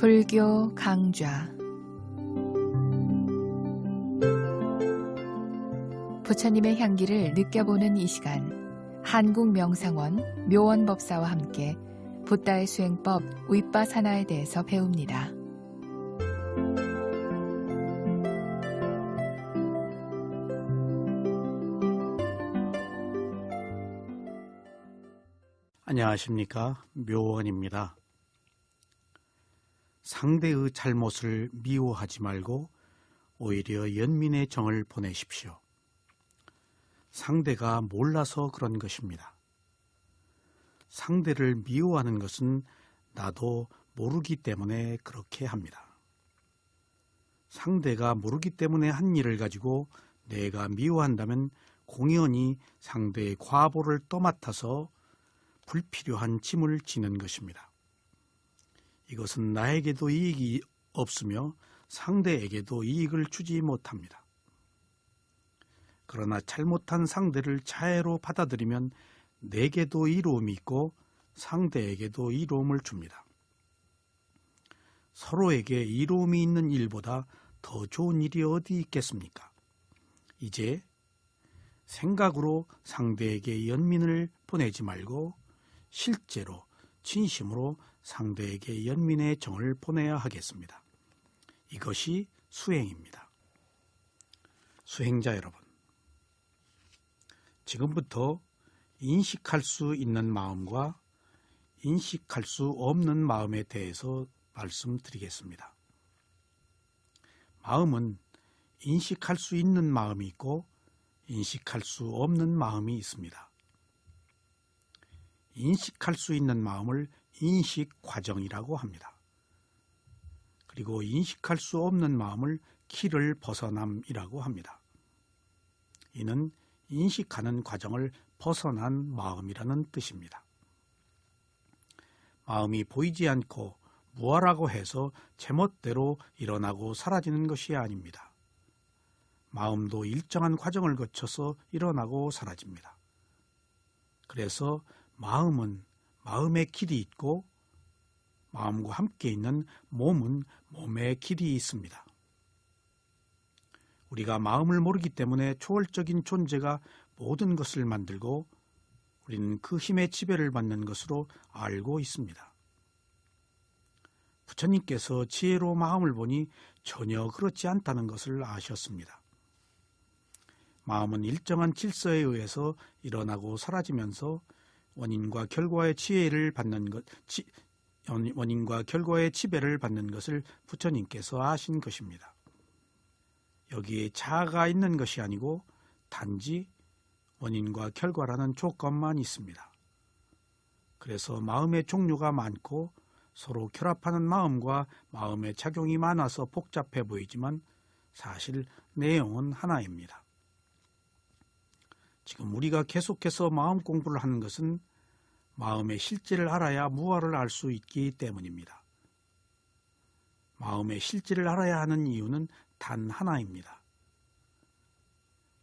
불교 강좌 부처님의 향기를 느껴보는 이 시간, 한국명상원 묘원법사와 함께 붓다의 수행법 윗바사나에 대해서 배웁니다. 안녕하십니까, 묘원입니다. 상대의 잘못을 미워하지 말고 오히려 연민의 정을 보내십시오. 상대가 몰라서 그런 것입니다. 상대를 미워하는 것은 나도 모르기 때문에 그렇게 합니다. 상대가 모르기 때문에 한 일을 가지고 내가 미워한다면 공연히 상대의 과보를 떠맡아서 불필요한 짐을 지는 것입니다. 이것은 나에게도 이익이 없으며 상대에게도 이익을 주지 못합니다. 그러나 잘못한 상대를 자애로 받아들이면 내게도 이로움이 있고 상대에게도 이로움을 줍니다. 서로에게 이로움이 있는 일보다 더 좋은 일이 어디 있겠습니까? 이제 생각으로 상대에게 연민을 보내지 말고 실제로 진심으로 상대에게 연민의 정을 보내야 하겠습니다. 이것이 수행입니다. 수행자 여러분, 지금부터 인식할 수 있는 마음과 인식할 수 없는 마음에 대해서 말씀드리겠습니다. 마음은 인식할 수 있는 마음이 있고 인식할 수 없는 마음이 있습니다. 인식할 수 있는 마음을 인식 과정이라고 합니다. 그리고 인식할 수 없는 마음을 키를 벗어남이라고 합니다. 이는 인식하는 과정을 벗어난 마음이라는 뜻입니다. 마음이 보이지 않고 무아라고 해서 제멋대로 일어나고 사라지는 것이 아닙니다. 마음도 일정한 과정을 거쳐서 일어나고 사라집니다. 그래서 마음은 마음의 길이 있고 마음과 함께 있는 몸은 몸의 길이 있습니다. 우리가 마음을 모르기 때문에 초월적인 존재가 모든 것을 만들고 우리는 그 힘의 지배를 받는 것으로 알고 있습니다. 부처님께서 지혜로 마음을 보니 전혀 그렇지 않다는 것을 아셨습니다. 마음은 일정한 질서에 의해서 일어나고 사라지면서 원인과 결과의 지배를 받는 것을 부처님께서 아신 것입니다. 여기에 자아가 있는 것이 아니고 단지 원인과 결과라는 조건만 있습니다. 그래서 마음의 종류가 많고 서로 결합하는 마음과 마음의 작용이 많아서 복잡해 보이지만 사실 내용은 하나입니다. 지금 우리가 계속해서 마음 공부를 하는 것은 마음의 실질을 알아야 무아를 알 수 있기 때문입니다. 마음의 실질을 알아야 하는 이유는 단 하나입니다.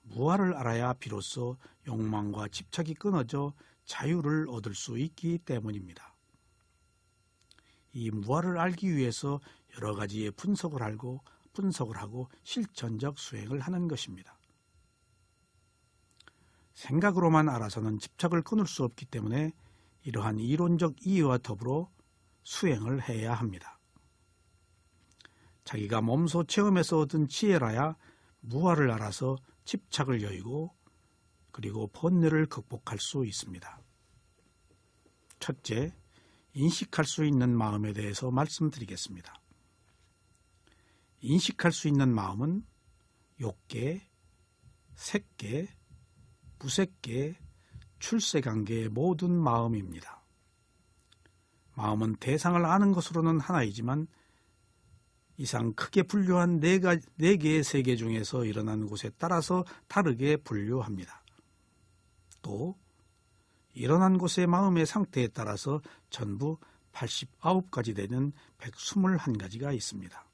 무아를 알아야 비로소 욕망과 집착이 끊어져 자유를 얻을 수 있기 때문입니다. 이 무아를 알기 위해서 여러 가지의 분석을 하고 실천적 수행을 하는 것입니다. 생각으로만 알아서는 집착을 끊을 수 없기 때문에 이러한 이론적 이해와 더불어 수행을 해야 합니다. 자기가 몸소 체험해서 얻은 지혜라야 무아를 알아서 집착을 여의고 그리고 번뇌를 극복할 수 있습니다. 첫째, 인식할 수 있는 마음에 대해서 말씀드리겠습니다. 인식할 수 있는 마음은 욕계, 색계, 무색계, 출세관계의 모든 마음입니다. 마음은 대상을 아는 것으로는 하나이지만 이상 크게 분류한 네 개의 세계 중에서 일어나는 곳에 따라서 다르게 분류합니다. 또 일어난 곳의 마음의 상태에 따라서 전부 89가지 되는 121가지가 있습니다.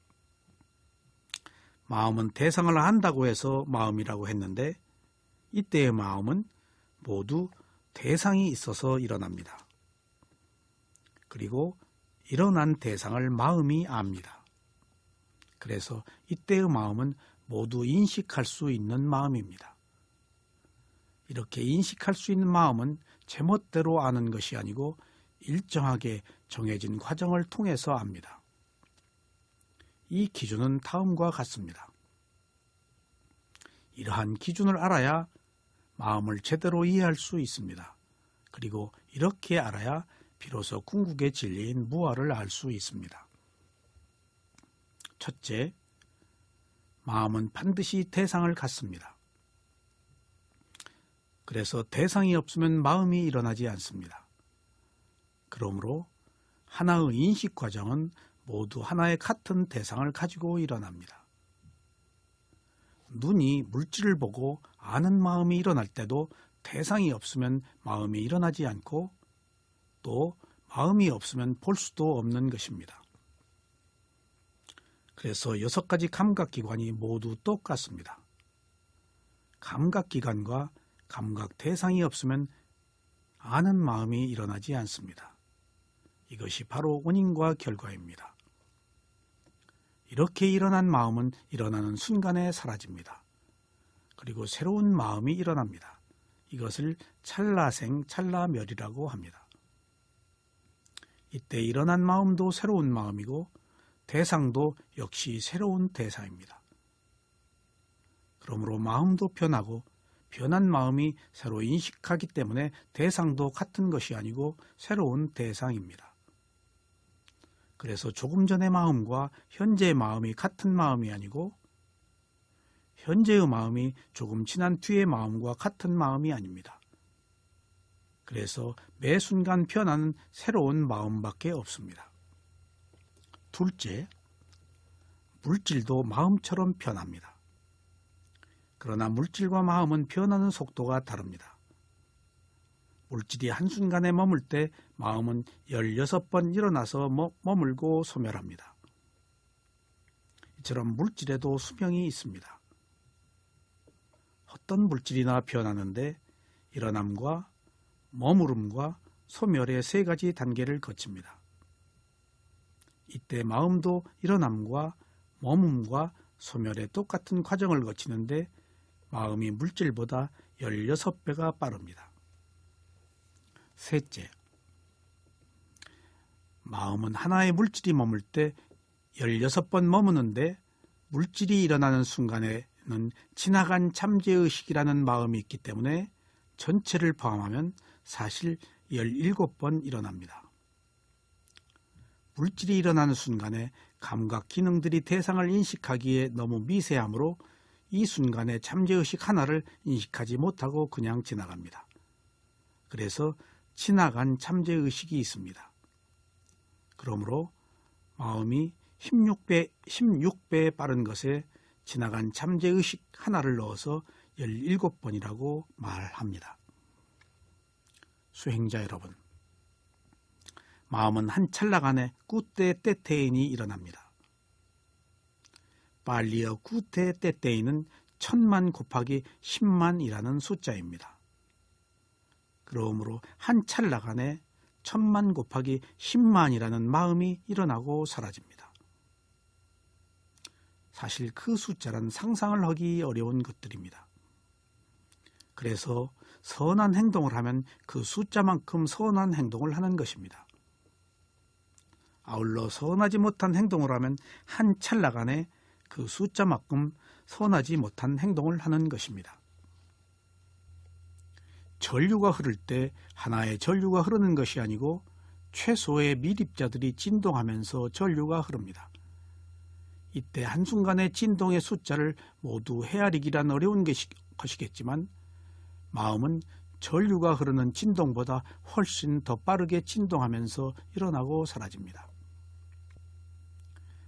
마음은 대상을 안다고 해서 마음이라고 했는데 이때의 마음은 모두 대상이 있어서 일어납니다. 그리고 일어난 대상을 마음이 압니다. 그래서 이때의 마음은 모두 인식할 수 있는 마음입니다. 이렇게 인식할 수 있는 마음은 제멋대로 아는 것이 아니고 일정하게 정해진 과정을 통해서 압니다. 이 기준은 다음과 같습니다. 이러한 기준을 알아야 마음을 제대로 이해할 수 있습니다. 그리고 이렇게 알아야 비로소 궁극의 진리인 무아를 알 수 있습니다. 첫째, 마음은 반드시 대상을 갖습니다. 그래서 대상이 없으면 마음이 일어나지 않습니다. 그러므로 하나의 인식 과정은 모두 하나의 같은 대상을 가지고 일어납니다. 눈이 물질을 보고 아는 마음이 일어날 때도 대상이 없으면 마음이 일어나지 않고 또 마음이 없으면 볼 수도 없는 것입니다. 그래서 6가지 감각기관이 모두 똑같습니다. 감각기관과 감각 대상이 없으면 아는 마음이 일어나지 않습니다. 이것이 바로 원인과 결과입니다. 이렇게 일어난 마음은 일어나는 순간에 사라집니다. 그리고 새로운 마음이 일어납니다. 이것을 찰나생 찰나멸이라고 합니다. 이때 일어난 마음도 새로운 마음이고 대상도 역시 새로운 대상입니다. 그러므로 마음도 변하고 변한 마음이 새로 인식하기 때문에 대상도 같은 것이 아니고 새로운 대상입니다. 그래서 조금 전의 마음과 현재의 마음이 같은 마음이 아니고 현재의 마음이 조금 지난 뒤의 마음과 같은 마음이 아닙니다. 그래서 매 순간 변하는 새로운 마음밖에 없습니다. 둘째, 물질도 마음처럼 변합니다. 그러나 물질과 마음은 변하는 속도가 다릅니다. 물질이 한순간에 머물 때 마음은 16번 일어나서 머물고 소멸합니다. 이처럼 물질에도 수명이 있습니다. 어떤 물질이나 변하는데 일어남과 머무름과 소멸의 3가지 단계를 거칩니다. 이때 마음도 일어남과 머뭅과 소멸의 똑같은 과정을 거치는데 마음이 물질보다 16배가 빠릅니다. 셋째, 마음은 하나의 물질이 머물 때 16번 머무는데 물질이 일어나는 순간에는 지나간 잠재의식이라는 마음이 있기 때문에 전체를 포함하면 사실 17번 일어납니다. 물질이 일어나는 순간에 감각 기능들이 대상을 인식하기에 너무 미세하므로 이 순간에 잠재의식 하나를 인식하지 못하고 그냥 지나갑니다. 그래서 지나간 잠재의식이 있습니다. 그러므로 마음이 16배 빠른 것에 지나간 잠재의식 하나를 넣어서 17번이라고 말합니다. 수행자 여러분, 마음은 한 찰나간에 꾸테 떼테인이 일어납니다. 빨리어 꾸테 떼테인은 1000만 곱하기 10만이라는 숫자입니다. 그러므로 한 찰나간에 1000만 곱하기 10만이라는 마음이 일어나고 사라집니다. 사실 그 숫자란 상상을 하기 어려운 것들입니다. 그래서 선한 행동을 하면 그 숫자만큼 선한 행동을 하는 것입니다. 아울러 선하지 못한 행동을 하면 한 찰나간에 그 숫자만큼 선하지 못한 행동을 하는 것입니다. 전류가 흐를 때 하나의 전류가 흐르는 것이 아니고 최소의 미립자들이 진동하면서 전류가 흐릅니다. 이때 한순간의 진동의 숫자를 모두 헤아리기란 어려운 것이겠지만 마음은 전류가 흐르는 진동보다 훨씬 더 빠르게 진동하면서 일어나고 사라집니다.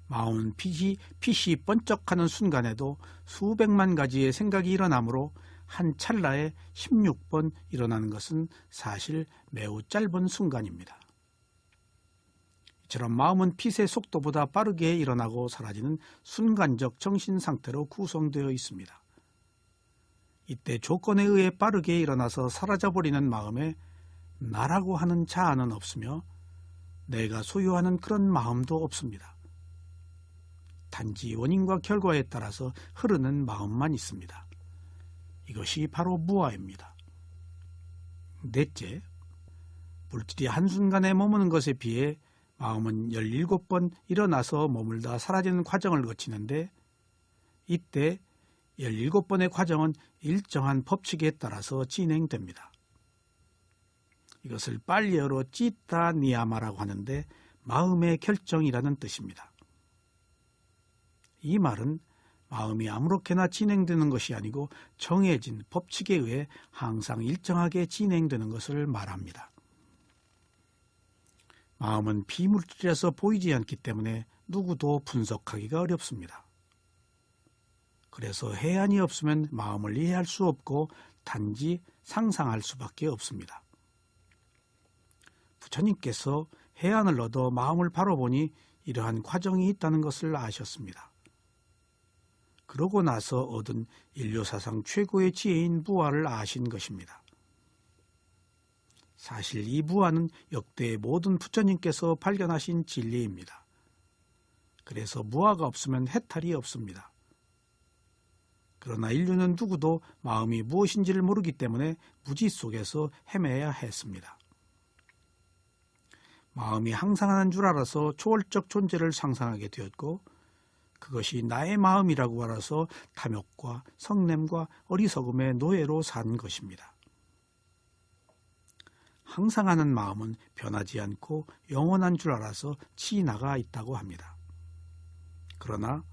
마음은 빛이 번쩍하는 순간에도 수백만 가지의 생각이 일어나므로 한 찰나에 16번 일어나는 것은 사실 매우 짧은 순간입니다. 이처럼 마음은 빛의 속도보다 빠르게 일어나고 사라지는 순간적 정신 상태로 구성되어 있습니다. 이때 조건에 의해 빠르게 일어나서 사라져버리는 마음에 나라고 하는 자아는 없으며 내가 소유하는 그런 마음도 없습니다. 단지 원인과 결과에 따라서 흐르는 마음만 있습니다. 이것이 바로 무아입니다. 넷째, 물질이 한순간에 머무는 것에 비해 마음은 17번 일어나서 머물다 사라지는 과정을 거치는데, 이때 17번의 과정은 일정한 법칙에 따라서 진행됩니다. 이것을 빨리어로 찌타 니야마라고 하는데 마음의 결정이라는 뜻입니다. 이 말은 마음이 아무렇게나 진행되는 것이 아니고 정해진 법칙에 의해 항상 일정하게 진행되는 것을 말합니다. 마음은 비물질이라서 보이지 않기 때문에 누구도 분석하기가 어렵습니다. 그래서 해안이 없으면 마음을 이해할 수 없고 단지 상상할 수밖에 없습니다. 부처님께서 해안을 얻어 마음을 바라보니 이러한 과정이 있다는 것을 아셨습니다. 그러고 나서 얻은 인류사상 최고의 지혜인 무아를 아신 것입니다. 사실 이 무아는 역대 모든 부처님께서 발견하신 진리입니다. 그래서 무아가 없으면 해탈이 없습니다. 그러나 인류는 누구도 마음이 무엇인지를 모르기 때문에 무지 속에서 헤매야 했습니다. 마음이 항상하는 줄 알아서 초월적 존재를 상상하게 되었고, 그것이 나의 마음이라고 알아서 탐욕과 성냄과 어리석음의 노예로 산 것입니다. 항상하는 마음은 변하지 않고 영원한 줄 알아서 치나가 있다고 합니다. 그러나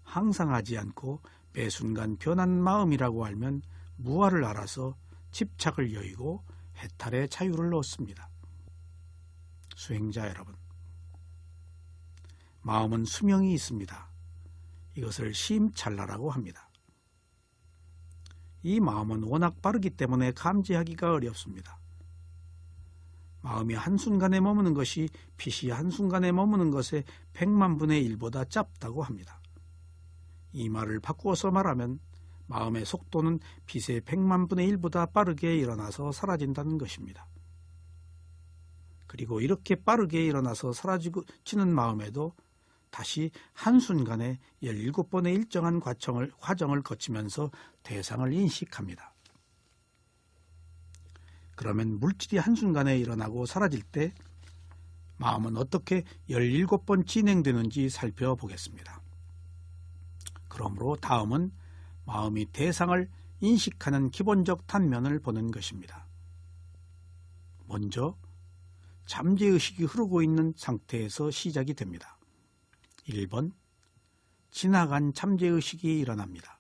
항상하지 않고 매 순간 변하는 마음이라고 알면 무아를 알아서 집착을 여의고 해탈의 자유를 얻습니다. 수행자 여러분, 마음은 수명이 있습니다. 이것을 심찰나라고 합니다. 이 마음은 워낙 빠르기 때문에 감지하기가 어렵습니다. 마음이 한순간에 머무는 것이 빛이 한순간에 머무는 것의 100만 분의 1보다 짧다고 합니다. 이 말을 바꾸어서 말하면 마음의 속도는 빛의 100만 분의 1보다 빠르게 일어나서 사라진다는 것입니다. 그리고 이렇게 빠르게 일어나서 사라지는 마음에도 다시 한순간에 17번의 일정한 과정을 거치면서 대상을 인식합니다. 그러면 물질이 한순간에 일어나고 사라질 때 마음은 어떻게 17번 진행되는지 살펴보겠습니다. 그러므로 다음은 마음이 대상을 인식하는 기본적 단면을 보는 것입니다. 먼저 잠재의식이 흐르고 있는 상태에서 시작이 됩니다. 1번, 지나간 잠재의식이 일어납니다.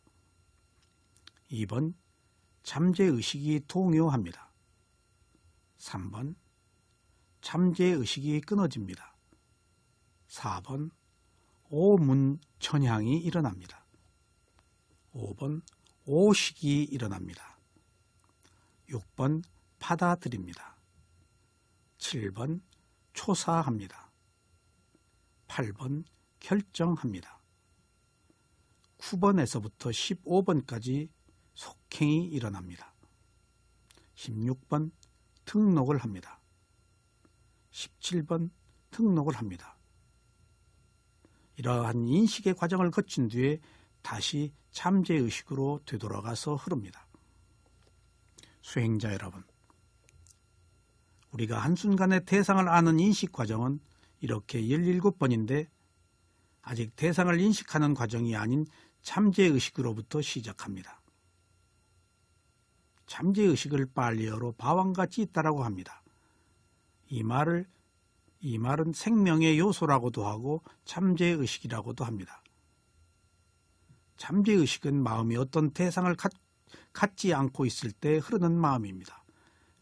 2번, 잠재의식이 동요합니다. 3번, 잠재의식이 끊어집니다. 4번, 오문천향이 일어납니다. 5번, 오식이 일어납니다. 6번, 받아들입니다. 7번, 초사합니다. 8번, 결정합니다. 9번에서부터 15번까지 속행이 일어납니다. 16번, 등록을 합니다. 17번, 등록을 합니다. 이러한 인식의 과정을 거친 뒤에 다시 잠재의식으로 되돌아가서 흐릅니다. 수행자 여러분, 우리가 한순간에 대상을 아는 인식 과정은 이렇게 17번인데 아직 대상을 인식하는 과정이 아닌 잠재의식으로부터 시작합니다. 잠재의식을 빨리어로 바왕같이 있다라고 합니다. 이 말은 생명의 요소라고도 하고 잠재의식이라고도 합니다. 잠재의식은 마음이 어떤 대상을 갖지 않고 있을 때 흐르는 마음입니다.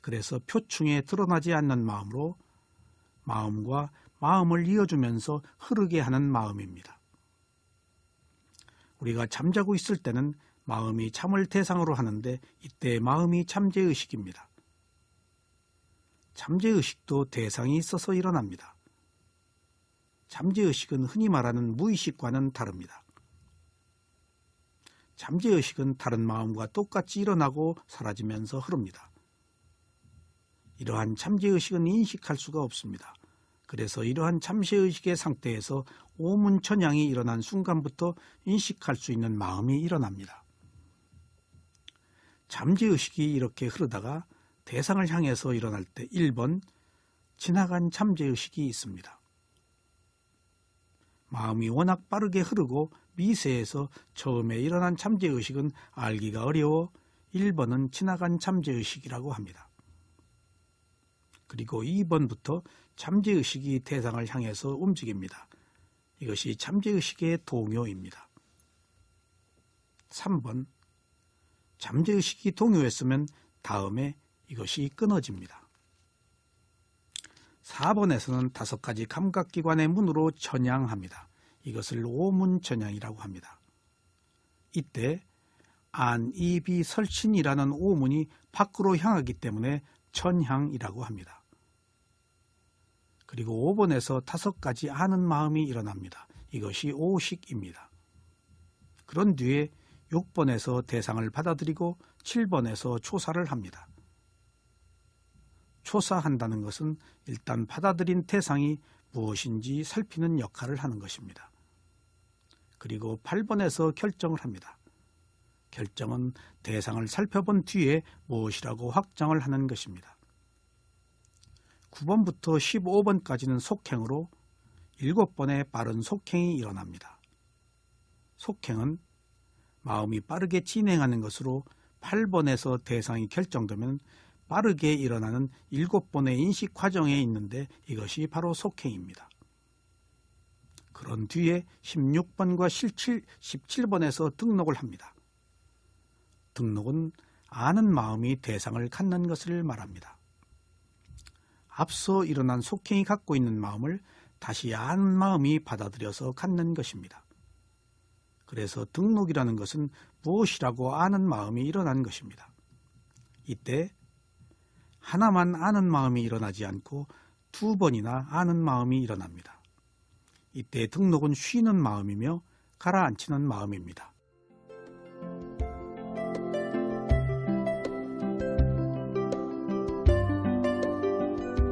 그래서 표충에 드러나지 않는 마음으로 마음과 마음을 이어주면서 흐르게 하는 마음입니다. 우리가 잠자고 있을 때는 마음이 잠을 대상으로 하는데 이때 마음이 잠재의식입니다. 잠재의식도 대상이 있어서 일어납니다. 잠재의식은 흔히 말하는 무의식과는 다릅니다. 잠재의식은 다른 마음과 똑같이 일어나고 사라지면서 흐릅니다. 이러한 잠재의식은 인식할 수가 없습니다. 그래서 이러한 잠재의식의 상태에서 오문천양이 일어난 순간부터 인식할 수 있는 마음이 일어납니다. 잠재의식이 이렇게 흐르다가 대상을 향해서 일어날 때 1번 지나간 잠재의식이 있습니다. 마음이 워낙 빠르게 흐르고 미세해서 처음에 일어난 잠재의식은 알기가 어려워 1번은 지나간 잠재의식이라고 합니다. 그리고 2번부터 잠재의식이 대상을 향해서 움직입니다. 이것이 잠재의식의 동요입니다. 3번 잠재의식이 동요했으면 다음에 이것이 끊어집니다. 4번에서는 5가지 감각기관의 문으로 천향합니다. 이것을 오문천향이라고 합니다. 이때 안, 이, 비, 설신이라는 오문이 밖으로 향하기 때문에 천향이라고 합니다. 그리고 5번에서 5가지 아는 마음이 일어납니다. 이것이 오식입니다. 그런 뒤에 6번에서 대상을 받아들이고 7번에서 초사를 합니다. 초사한다는 것은 일단 받아들인 대상이 무엇인지 살피는 역할을 하는 것입니다. 그리고 8번에서 결정을 합니다. 결정은 대상을 살펴본 뒤에 무엇이라고 확정을 하는 것입니다. 9번부터 15번까지는 속행으로 7번의 빠른 속행이 일어납니다. 속행은 마음이 빠르게 진행하는 것으로 8번에서 대상이 결정되면 빠르게 일어나는 7번의 인식 과정에 있는데 이것이 바로 속행입니다. 그런 뒤에 16번과 17번에서 등록을 합니다. 등록은 아는 마음이 대상을 갖는 것을 말합니다. 앞서 일어난 속행이 갖고 있는 마음을 다시 아는 마음이 받아들여서 갖는 것입니다. 그래서 등록이라는 것은 무엇이라고 아는 마음이 일어난 것입니다. 이때 하나만 아는 마음이 일어나지 않고 2번이나 아는 마음이 일어납니다. 이때 등록은 쉬는 마음이며 가라앉히는 마음입니다.